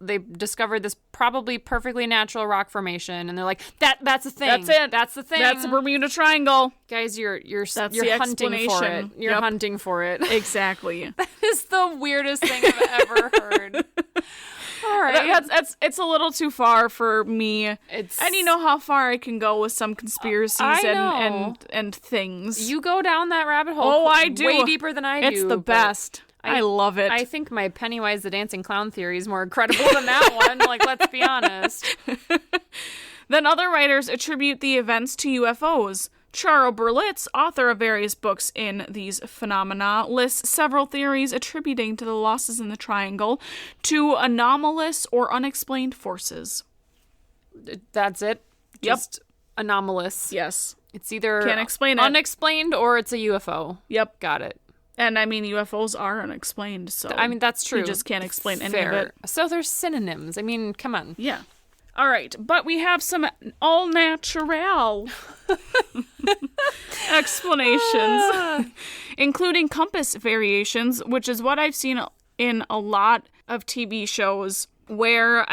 they discovered this probably perfectly natural rock formation, and they're like, that's the thing. That's it. That's the thing. That's the Bermuda Triangle. Guys, you're the hunting for it. You're hunting for it. Exactly. That is the weirdest thing I've ever heard. All right. It's a little too far for me. And you know how far I can go with some conspiracies and things. You go down that rabbit hole. Oh, I do. Way deeper than I do. It's the best. I love it. I think my Pennywise the Dancing Clown theory is more credible than that one. Like, let's be honest. Then other writers attribute the events to UFOs. Charles Berlitz, author of various books in these phenomena, lists several theories attributing to the losses in the triangle to anomalous or unexplained forces. That's it? Just anomalous. Yes. It's either can't explain it. Unexplained or it's a UFO. Yep. Got it. And I mean, UFOs are unexplained, so... I mean, that's true. You just can't explain any of it. So there's synonyms. I mean, come on. Yeah. All right, but we have some all natural explanations, including compass variations, which is what I've seen in a lot of TV shows where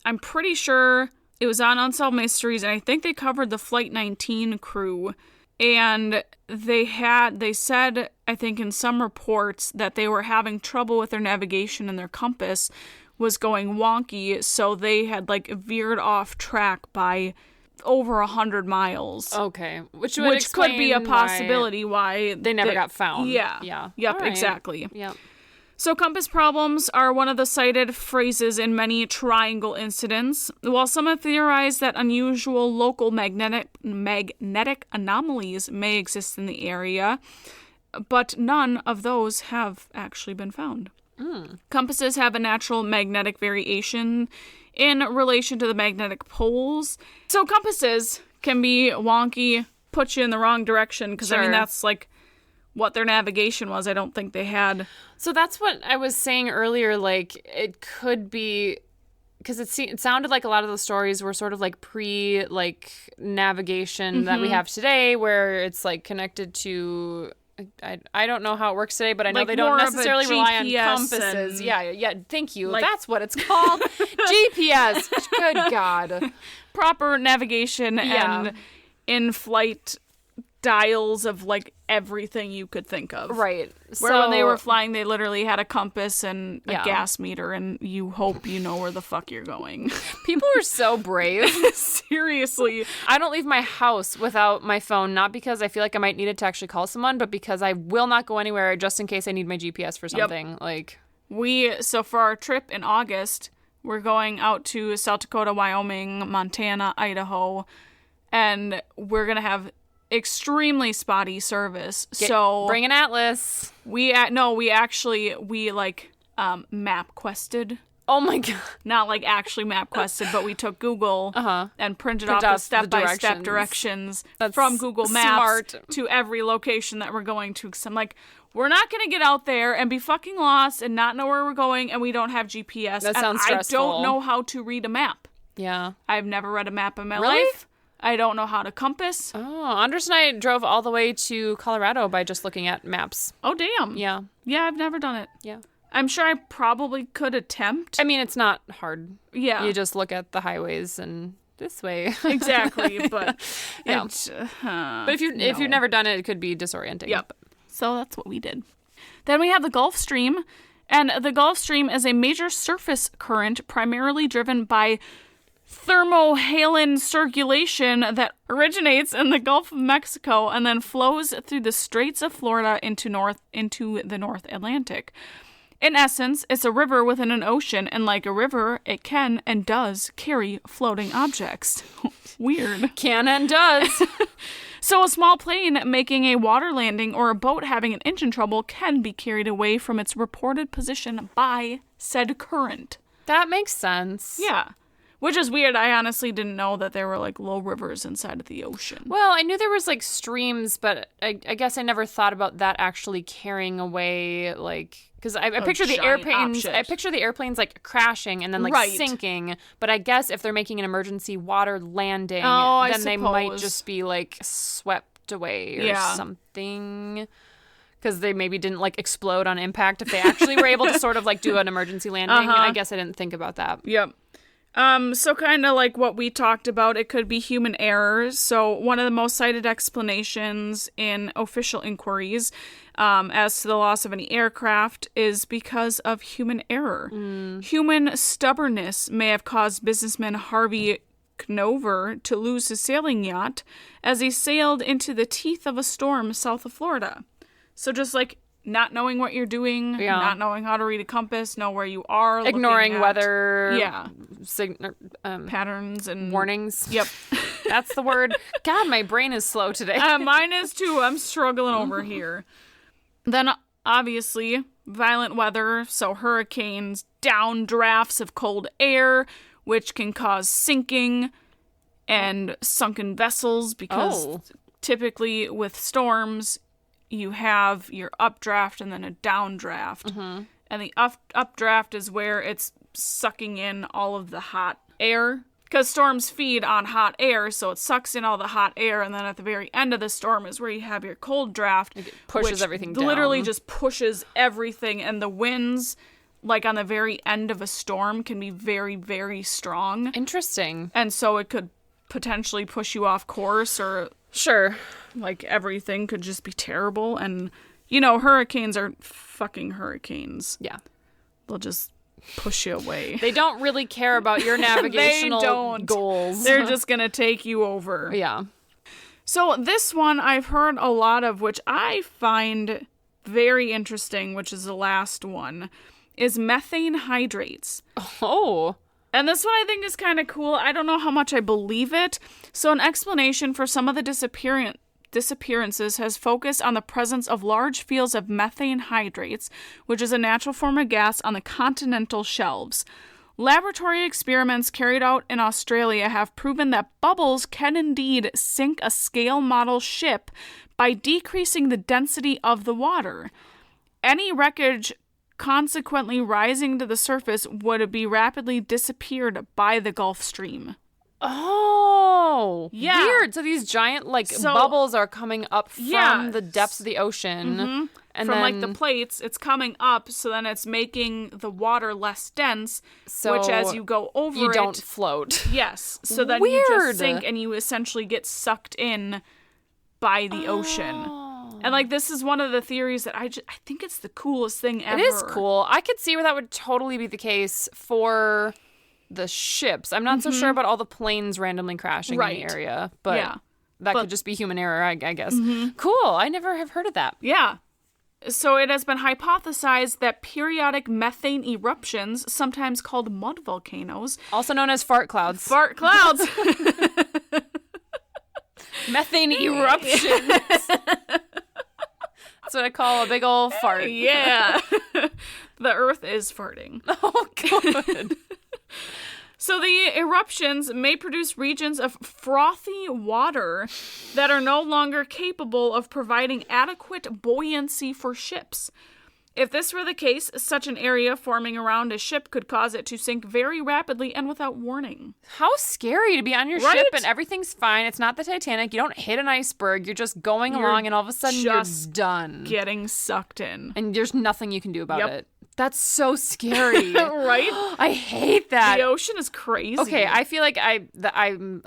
I'm pretty sure it was on Unsolved Mysteries, and I think they covered the Flight 19 crew, and they said, I think in some reports, that they were having trouble with their navigation and their compass was going wonky, so they had like veered off track by over 100 miles. Okay, which could be a possibility why they never got found. Yeah. Yep, right. Exactly. Yep. So compass problems are one of the cited phrases in many triangle incidents. While some have theorized that unusual local magnetic anomalies may exist in the area, but none of those have actually been found. Compasses have a natural magnetic variation in relation to the magnetic poles. So compasses can be wonky, put you in the wrong direction, because I mean, that's like what their navigation was. I don't think they had. So that's what I was saying earlier, like it could be, because it sounded like a lot of the stories were sort of like navigation that we have today, where it's like connected to... I don't know how it works today, but I know they don't necessarily rely on compasses. Yeah, thank you. That's what it's called. GPS. Good God. Proper navigation and in-flight dials of like everything you could think of. Right. Where when they were flying, they literally had a compass and a gas meter, and you hope you know where the fuck you're going. People are so brave. Seriously. I don't leave my house without my phone, not because I feel like I might need it to actually call someone, but because I will not go anywhere just in case I need my GPS for something. Yep. So for our trip in August, we're going out to South Dakota, Wyoming, Montana, Idaho, and we're going to have extremely spotty service. So bring an atlas. We map quested. Oh my God. Not like actually map quested, but we took Google and printed off the step-by-step directions from Google Maps to every location that we're going to. Because I'm like, we're not going to get out there and be fucking lost and not know where we're going, and we don't have GPS. That sounds stressful. I don't know how to read a map. Yeah. I've never read a map in my life. I don't know how to compass. Oh, Anders and I drove all the way to Colorado by just looking at maps. Oh, damn. Yeah. Yeah, I've never done it. Yeah. I'm sure I probably could attempt. I mean, it's not hard. Yeah. You just look at the highways and this way. Exactly, but... yeah. But if you've never done it, it could be disorienting. Yep. So that's what we did. Then we have the Gulf Stream. And the Gulf Stream is a major surface current primarily driven by thermohaline circulation that originates in the Gulf of Mexico and then flows through the Straits of Florida into the North Atlantic. In essence, it's a river within an ocean, and like a river, it can and does carry floating objects. Weird. Can and does. So a small plane making a water landing or a boat having an engine trouble can be carried away from its reported position by said current. That makes sense. Yeah. Which is weird. I honestly didn't know that there were, like, low rivers inside of the ocean. Well, I knew there was, like, streams, but I guess I never thought about that actually carrying away, like... Because I picture the airplanes... I picture the airplanes, like, crashing and then, like, sinking. But I guess if they're making an emergency water landing, then they might just be, like, swept away or something. Because they maybe didn't, like, explode on impact if they actually were able to sort of, like, do an emergency landing. I guess I didn't think about that. Yep. So kind of like what we talked about, it could be human error. So one of the most cited explanations in official inquiries as to the loss of any aircraft is because of human error. Human stubbornness may have caused businessman Harvey Knover to lose his sailing yacht as he sailed into the teeth of a storm south of Florida. So just like not knowing what you're doing, not knowing how to read a compass, know where you are, ignoring weather, patterns and warnings. Yep, that's the word. God, my brain is slow today. Mine is too. I'm struggling over here. Then, obviously, violent weather, so hurricanes, downdrafts of cold air, which can cause sinking and sunken vessels because typically with storms, you have your updraft and then a downdraft. And the updraft is where it's sucking in all of the hot air. Because storms feed on hot air, so it sucks in all the hot air, and then at the very end of the storm is where you have your cold draft. It pushes everything down. Literally just pushes everything, and the winds, like on the very end of a storm, can be very, very strong. Interesting. And so it could potentially push you off course, or... Sure. Like, everything could just be terrible. And, you know, hurricanes are fucking hurricanes. Yeah. They'll just push you away. They don't really care about your navigational goals. They're just gonna take you over. Yeah. So this one I've heard a lot of, which I find very interesting, which is the last one, is methane hydrates. Oh. And this one I think is kind of cool. I don't know how much I believe it. So an explanation for some of the disappearances has focused on the presence of large fields of methane hydrates, which is a natural form of gas on the continental shelves. Laboratory experiments carried out in Australia have proven that bubbles can indeed sink a scale model ship by decreasing the density of the water. Any wreckage consequently rising to the surface would be rapidly disappeared by the Gulf Stream. Oh, yeah. Weird. So these giant, bubbles are coming up from the depths of the ocean. Mm-hmm. And from, the plates, it's coming up, so then it's making the water less dense, which as you go over you don't float. Yes. So then you just sink, and you essentially get sucked in by the ocean. And, this is one of the theories that I think it's the coolest thing ever. It is cool. I could see where that would totally be the case for the ships. I'm not so sure about all the planes randomly crashing in the area, but that could just be human error, I guess. Mm-hmm. Cool. I never have heard of that. Yeah. So it has been hypothesized that periodic methane eruptions, sometimes called mud volcanoes, also known as fart clouds. Fart clouds. Methane eruptions. That's what I call a big old fart. Yeah. The earth is farting. Oh, good. So the eruptions may produce regions of frothy water that are no longer capable of providing adequate buoyancy for ships. If this were the case, such an area forming around a ship could cause it to sink very rapidly and without warning. How scary to be on your ship and everything's fine. It's not the Titanic. You don't hit an iceberg. You're just going along and all of a sudden you're done. Getting sucked in. And there's nothing you can do about it. That's so scary. Right? I hate that. The ocean is crazy. Okay, I feel like I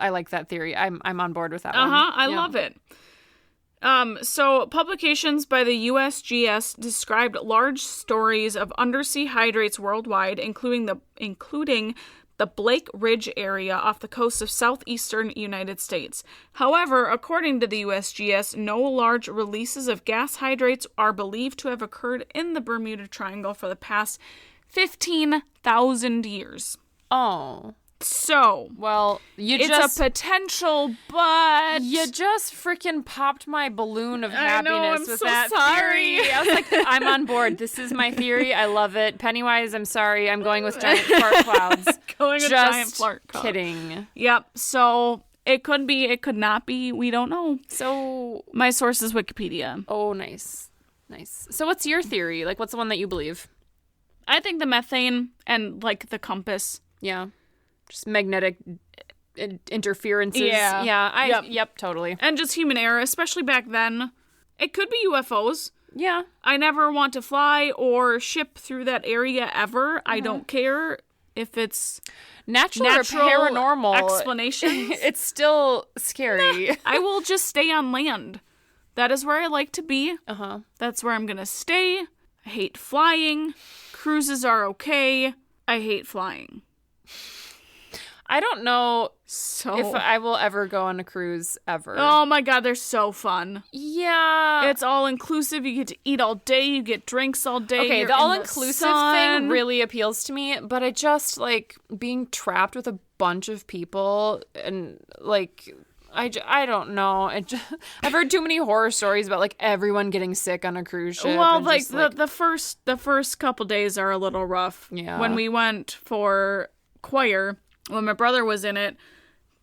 like that theory. I'm on board with that one. I love it. So publications by the USGS described large stories of undersea hydrates worldwide, including the Blake Ridge area off the coast of southeastern United States. However, according to the USGS, no large releases of gas hydrates are believed to have occurred in the Bermuda Triangle for the past 15,000 years. Oh. So, well, it's a potential, but you just freaking popped my balloon of happiness I'm with so that sorry. theory. I was like, I'm on board. This is my theory. I love it. Pennywise, I'm sorry. I'm going with giant fart clouds. With giant fart clouds. Kidding. Yep. So it could be. It could not be. We don't know. So my source is Wikipedia. Oh, nice. So what's your theory? What's the one that you believe? I think the methane and the compass. Yeah. Just magnetic interferences. Yeah. Yeah. Yep, totally. And just human error, especially back then. It could be UFOs. Yeah. I never want to fly or ship through that area ever. I don't care if it's natural or paranormal explanations, it's still scary. I will just stay on land. That is where I like to be. That's where I'm gonna stay. I hate flying. Cruises are okay. I hate flying. I don't know if I will ever go on a cruise ever. Oh my god, they're so fun. Yeah. It's all inclusive. You get to eat all day. You get drinks all day. Okay, the all-inclusive thing really appeals to me, but I just, like, being trapped with a bunch of people and, like... I don't know. I've heard too many horror stories about, like, everyone getting sick on a cruise ship. Well, like, the first couple days are a little rough. Yeah. When we went for choir, when my brother was in it,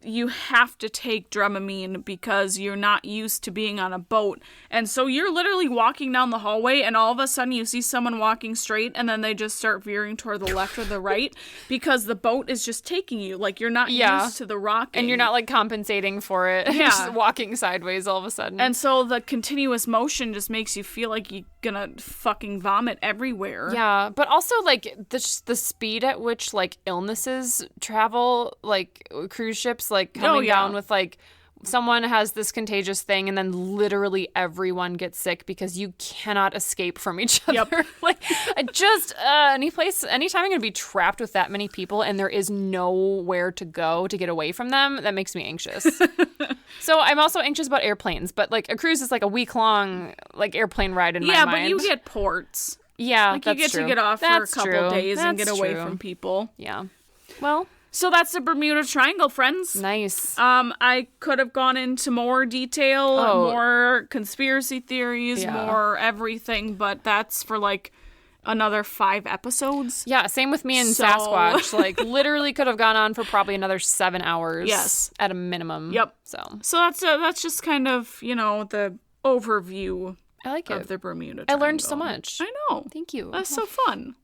you have to take Dramamine because you're not used to being on a boat. And so you're literally walking down the hallway and all of a sudden you see someone walking straight and then they just start veering toward the left or the right because the boat is just taking you. Like, you're not used to the rocking. And you're not, like, compensating for it. Yeah. Just walking sideways all of a sudden. And so the continuous motion just makes you feel like you're gonna fucking vomit everywhere. Yeah, but also, like, the speed at which, like, illnesses travel, like, cruise ships, like, coming down with, like, someone has this contagious thing and then literally everyone gets sick because you cannot escape from each other. Yep. Like, anytime I'm gonna be trapped with that many people and there is nowhere to go to get away from them, that makes me anxious. So I'm also anxious about airplanes, but, like, a cruise is like a week-long, like, airplane ride in my mind. Yeah, but you get ports. Yeah, like, you get true. to get off for a couple days and get away from people. Yeah. Well... So that's the Bermuda Triangle, friends. Nice. I could have gone into more detail, more conspiracy theories, more everything, but that's for, like, another 5 episodes. Yeah, same with me and Sasquatch. Like, literally could have gone on for probably another 7 hours. Yes. At a minimum. Yep. So that's just kind of, you know, the overview of the Bermuda Triangle. I learned so much. I know. Thank you. That's so fun.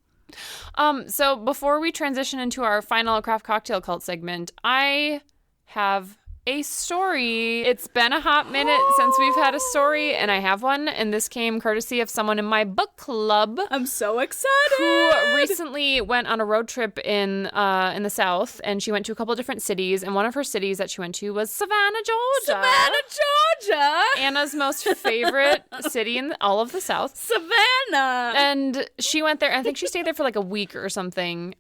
So before we transition into our final craft cocktail cult segment, I have a story. It's been a hot minute since we've had a story, and I have one, and this came courtesy of someone in my book club. I'm so excited! Who recently went on a road trip in the South, and she went to a couple of different cities, and one of her cities that she went to was Savannah, Georgia. Savannah, Georgia! Anna's most favorite city in all of the South. Savannah! And she went there, and I think she stayed there for like a week or something.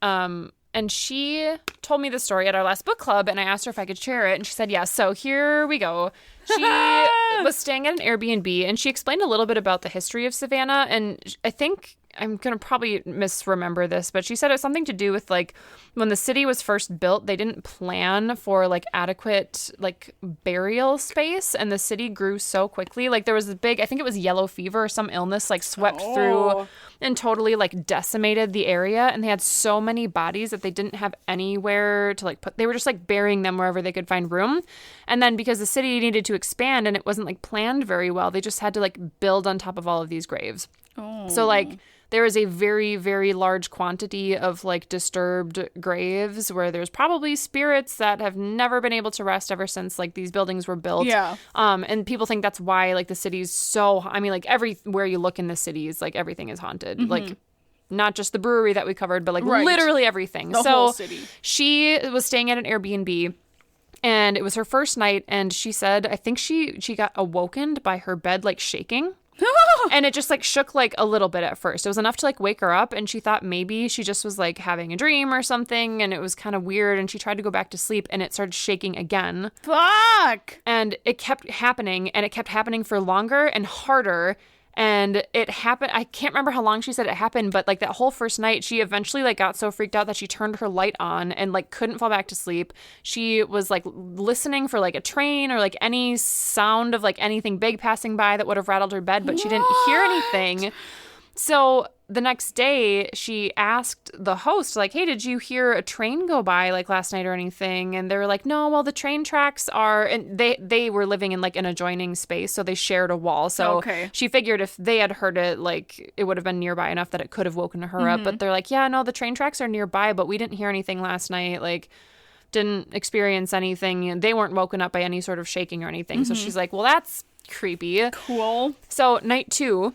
And she told me the story at our last book club, and I asked her if I could share it, and she said yes. So here we go. She was staying at an Airbnb, and she explained a little bit about the history of Savannah, and I think I'm going to probably misremember this, but she said it was something to do with, like, when the city was first built, they didn't plan for, like, adequate, like, burial space, and the city grew so quickly. Like, there was a big, I think it was yellow fever or some illness, like, swept through and totally, like, decimated the area, and they had so many bodies that they didn't have anywhere to, like, put, they were just, like, burying them wherever they could find room. And then because the city needed to expand and it wasn't, like, planned very well, they just had to, like, build on top of all of these graves. So, like, there is a very, very large quantity of, like, disturbed graves where there's probably spirits that have never been able to rest ever since, like, these buildings were built. Yeah. And people think that's why, like, the city's so, I mean, like, everywhere you look in the cities, like, everything is haunted. Mm-hmm. Like, not just the brewery that we covered, but, like, literally everything. The whole city. She was staying at an Airbnb, and it was her first night, and she said, I think she got awoken by her bed, like, shaking. And it just, like, shook, like, a little bit at first. It was enough to, like, wake her up, and she thought maybe she just was, like, having a dream or something, and it was kind of weird, and she tried to go back to sleep, and it started shaking again. Fuck! And it kept happening, and it kept happening for longer and harder, and it happened, I can't remember how long she said it happened, but, like, that whole first night, she eventually, like, got so freaked out that she turned her light on and, like, couldn't fall back to sleep. She was, like, listening for, like, a train or, like, any sound of, like, anything big passing by that would have rattled her bed, but she didn't hear anything. So the next day, she asked the host, like, hey, did you hear a train go by, like, last night or anything? And they were like, no, well, the train tracks are, and they were living in, like, an adjoining space, so they shared a wall. So she figured if they had heard it, like, it would have been nearby enough that it could have woken her up. But they're like, yeah, no, the train tracks are nearby, but we didn't hear anything last night, like, didn't experience anything. They weren't woken up by any sort of shaking or anything. So she's like, well, that's creepy. Cool. So night 2,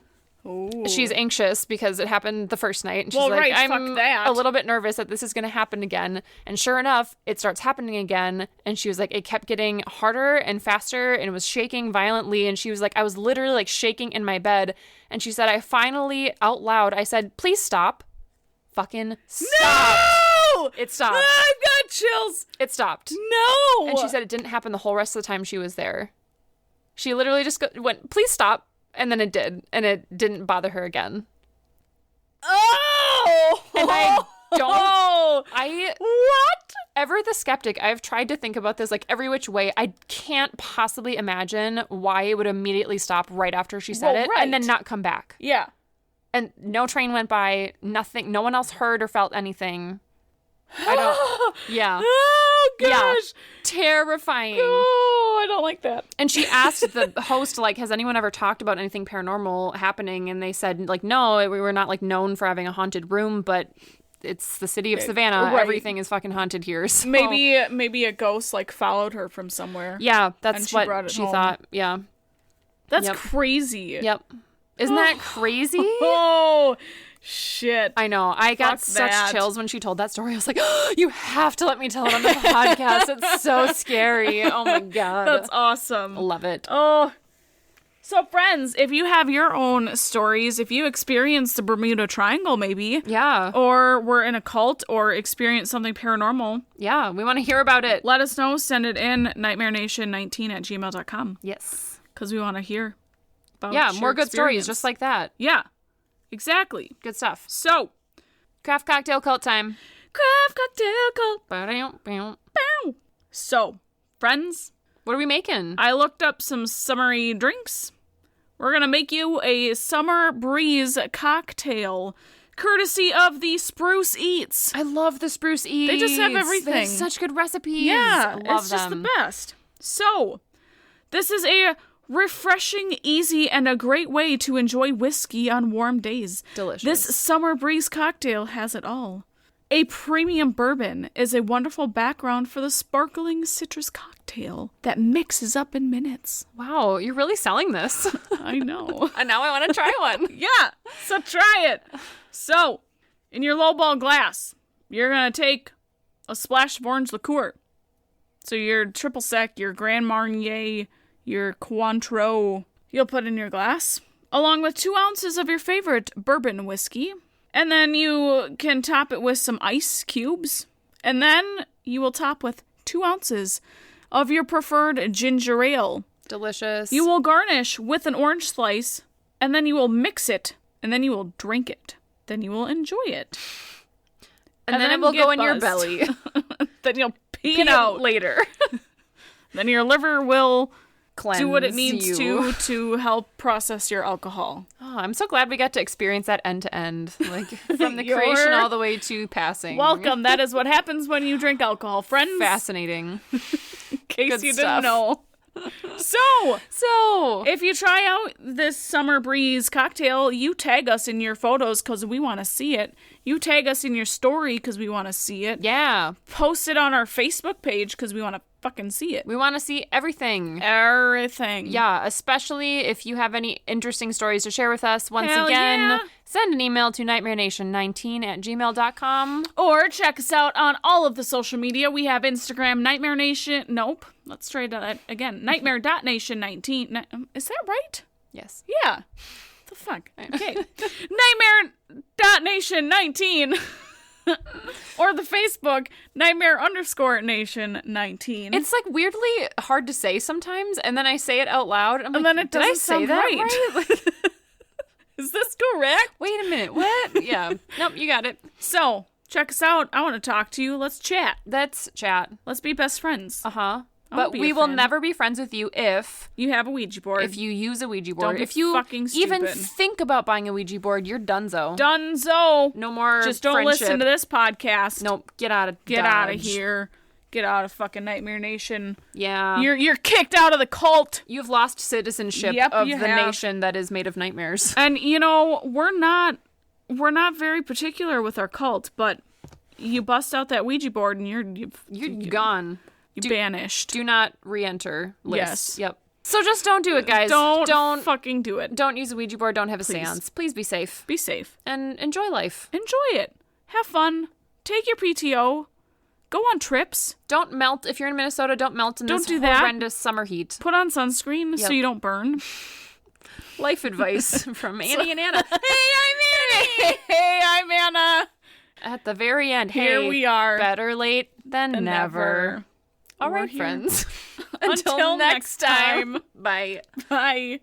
She's anxious because it happened the first night. And she's I'm a little bit nervous that this is going to happen again. And sure enough, it starts happening again. And she was like, it kept getting harder and faster and it was shaking violently. And she was like, I was literally like shaking in my bed. And she said, I finally out loud, I said, please stop. Fucking stop. No! It stopped. I've got chills. It stopped. No. And she said it didn't happen the whole rest of the time she was there. She literally just went, please stop. And then it did, and it didn't bother her again. Oh! And I don't... What? Ever the skeptic, I've tried to think about this like every which way. I can't possibly imagine why it would immediately stop right after she said it and then not come back. Yeah. And no train went by, nothing, no one else heard or felt anything. I don't... Yeah. Oh, gosh. Yeah. Terrifying. Oh, I don't like that. And she asked the host, like, has anyone ever talked about anything paranormal happening? And they said, like, no, we were not, like, known for having a haunted room, but it's the city of Savannah. Right. Everything is fucking haunted here. So. Maybe a ghost, like, followed her from somewhere. Yeah, that's what she thought. Yeah. That's crazy. Yep. Isn't that crazy? Oh, shit. I know. I got such chills when she told that story. I was like, oh, you have to let me tell it on the podcast. It's so scary. Oh, my God. That's awesome. Love it. Oh. So, friends, if you have your own stories, if you experienced the Bermuda Triangle, maybe. Yeah. Or were in a cult or experienced something paranormal. Yeah, we want to hear about it. Let us know. Send it in, nightmarenation19@gmail.com. Yes. Because we want to hear about more good stories just like that. Yeah. Exactly. Good stuff. So, craft cocktail cult time. Craft cocktail cult. So, friends. What are we making? I looked up some summery drinks. We're going to make you a summer breeze cocktail, courtesy of the Spruce Eats. I love the Spruce Eats. They just have everything. They have such good recipes. Yeah, I love it's them. just the best. So, this is a refreshing, easy, and a great way to enjoy whiskey on warm days. Delicious. This summer breeze cocktail has it all. A premium bourbon is a wonderful background for the sparkling citrus cocktail that mixes up in minutes. Wow, you're really selling this. I know. And now I want to try one. Yeah, so try it. So, in your lowball glass, you're going to take a splash of orange liqueur. So your triple sec, your Grand Marnier, your Cointreau, you'll put in your glass, along with 2 ounces of your favorite bourbon whiskey. And then you can top it with some ice cubes. And then you will top with 2 ounces of your preferred ginger ale. Delicious. You will garnish with an orange slice, and then you will mix it, and then you will drink it. Then you will enjoy it. And then it will go in your belly. Then you'll pee it out later. Then your liver will cleanse do what it needs to help process your alcohol. Oh, I'm so glad we got to experience that end to end, like from the creation all the way to passing. Welcome. That is what happens when you drink alcohol, friends. Fascinating. In case you didn't know. So, if you try out this summer breeze cocktail, you tag us in your photos because we want to see it. You tag us in your story because we want to see it. Yeah. Post it on our Facebook page because we want to fucking see it. We want to see everything. Everything. Yeah, especially if you have any interesting stories to share with us. Once Hell again, yeah. Send an email to nightmarenation19@gmail.com. Or check us out on all of the social media. We have Instagram, Nightmare Nation. Nope. Let's try that again. Nightmare.nation19. Is that right? Yes. Yeah. What the fuck? Okay. Nightmare.nation19. Or the Facebook, Nightmare_Nation19. It's like weirdly hard to say sometimes, and then I say it out loud. I'm and like, then it did I doesn't say sound that right? Is this correct? Wait a minute. What? Yeah. Nope, you got it. So, check us out. I want to talk to you. Let's chat. Let's chat. Let's be best friends. Uh-huh. But we will never be friends with you if you have a Ouija board. If you use a Ouija board. Don't if you fucking stupid. even think about buying a Ouija board, you're donezo. Donezo. No more Just don't friendship. listen to this podcast. Nope. Get out of here. Get out of fucking Nightmare Nation. Yeah. You're kicked out of the cult. You've lost citizenship of the nation that is made of nightmares. And you know, we're not very particular with our cult, but you bust out that Ouija board and you're gone. Banished. Do not re-enter lists. Yes. Yep. So just don't do it, guys. Don't fucking do it. Don't use a Ouija board. Don't have a seance. Please be safe. Be safe. And enjoy life. Enjoy it. Have fun. Take your PTO. Go on trips. Don't melt. If you're in Minnesota, don't melt in this horrendous summer heat. Put on sunscreen so you don't burn. Life advice from Annie and Anna. Hey, I'm Annie. Hey, I'm Anna. At the very end, here we are. Better late than never. All right, friends. Until next time. Bye. Bye.